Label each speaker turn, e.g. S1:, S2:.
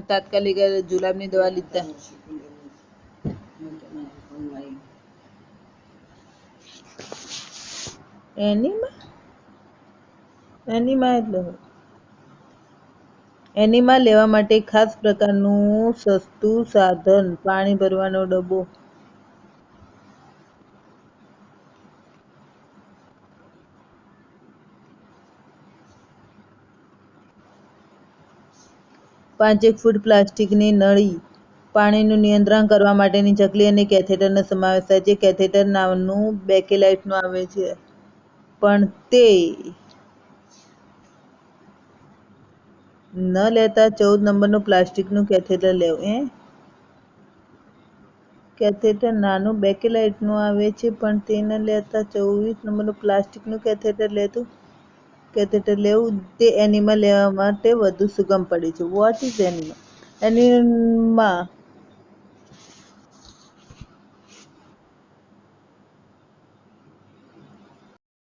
S1: તાત્કાલિક જુલાબની દવા લીધા. એનીમાં એટલે એનીમાં લેવા માટે ખાસ પ્રકારનું સસ્તું સાધન, પાણી ભરવાનો ડબ્બો. પાંચેક ફૂટ પ્લાસ્ટિકની નળી. પાણીનું નિયંત્રણ કરવા માટેની ચકલી અને કેથેટરનો સમાવેશ થાય છે. કેથેટર નાનું બેકેલાઇટનું આવે છે, પણ તે ન લેતા 14 નંબરનું પ્લાસ્ટિકનું કેથેટર લેવું. કેથેટર નાનું બેકેલાઇટનું આવે છે, પણ તે ન લેતા 24 નંબરનું પ્લાસ્ટિકનું કેથેટર લેવું. તે એનિમા લેવા માટે વધુ સુગમ પડે છે. What is enema? એનિમા